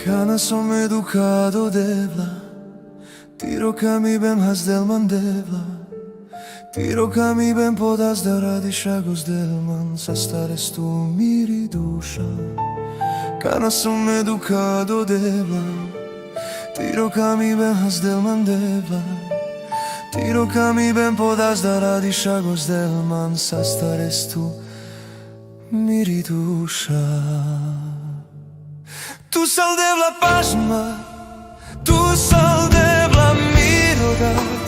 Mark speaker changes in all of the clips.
Speaker 1: Kana som educado devla, tiro că mi bem hasdelman devla, tiro că mi bem podas da radiša gozdelman, sa stares tu miri duša. Kana som educado devla, tiro că mi bem hasdelman devla, tiro că mi bem podas da radiša gozdelman, sa stares tu miri duša. Tu sal devla pažma, tu sal devla mirodat,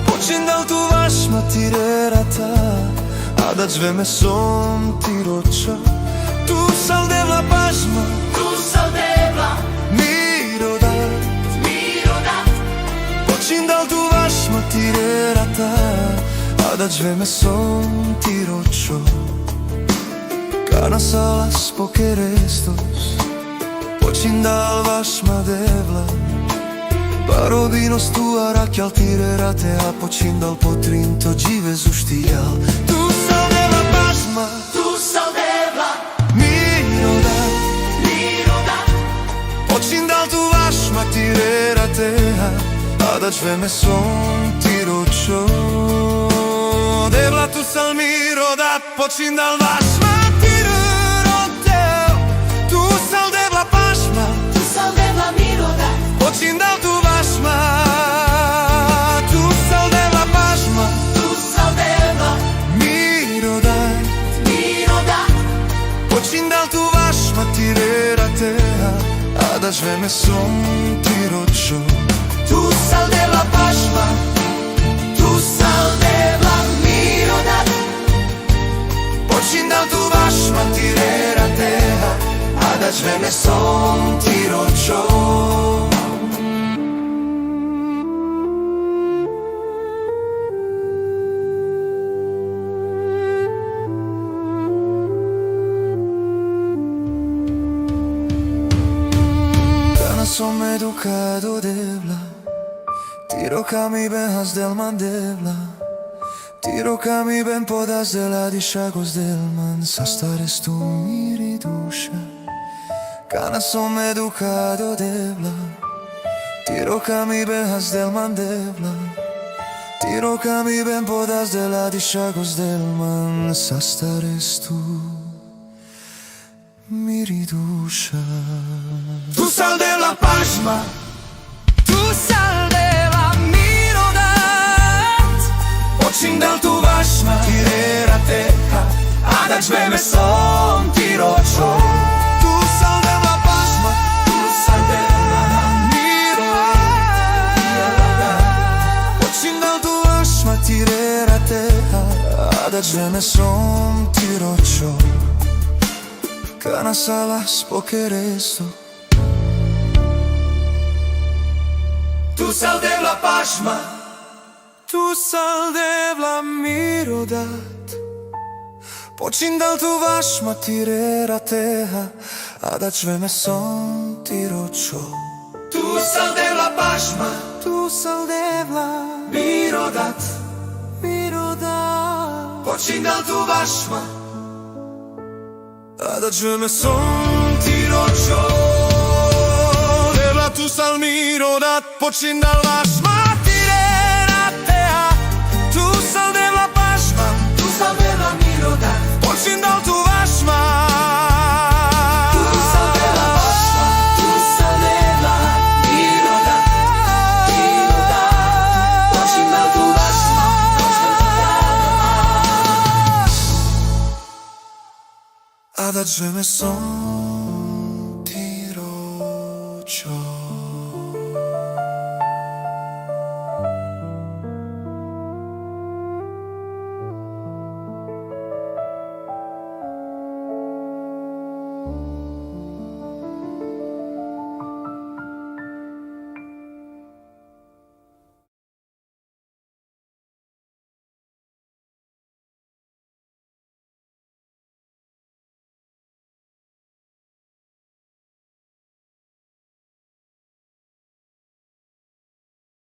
Speaker 1: počindal tu vašma tirerata, a da zveme som tiroča. Tu sal devla pažma,
Speaker 2: tu sal devla
Speaker 1: mirodat, počindal tu vašma tirerata, a da zveme som tiročo. Kana salas pokerestos, počindal vašma devla, parobinos tua rachial tirerate, a počindal potrinto give zuštijal. Tu sal devla pažma,
Speaker 2: tu sal devla
Speaker 1: mirodat, počindal tu vašma tirerate, a da zveme som tiročo. Devla tu sal mirodat, počindal vašma tirerate, tu sal devla pažma,
Speaker 2: tu sal devla mirodat,
Speaker 1: počindal tu vašma, tu sal devla pažma,
Speaker 2: tu sal devla
Speaker 1: mirodat, počindal tu vašma tirerate, a da zveme som tiročo.
Speaker 2: tu sal devla pažma, tu sal devla mirodat,
Speaker 1: počindal tu vašma tirerate, a da zveme som tiročo. Som educado devla, tiro că mi ben hasdelman devla, tiro că mi ben podas de la diša gozdelman, sa stares tu miri duša. Kana som educado devla, tiro că mi ben hasdelman devla, tiro că mi ben podas de la diša gozdelman, sa stares tu miri duša. Tu sal devla pažma, tu sal devla mirodat, počindal tu vašma tirerate, a da zveme som tiročo. Tu sal devla pažma, tu sal devla mirodat, počindal tu vašma tirerate, a da zveme som tiročo. Kana salas pokeresto, tu sal devla pažma, tu sal devla mirodat, počindal tu vašma tirerate, a da zveme som tiročo. Tu sal devla pažma, tu sal devla mirodat, počindal tu vašma, a da zveme som tiročo. Devla tu sal mirodat, počindal vašma tirerate, tu sal devla pažma,
Speaker 2: tu sal devla mirodat,
Speaker 1: počindal tu vašma,
Speaker 2: tu sal devla pažma, tu sal devla mirodat, počindal tu vašma,
Speaker 1: a da zveme som tiročo.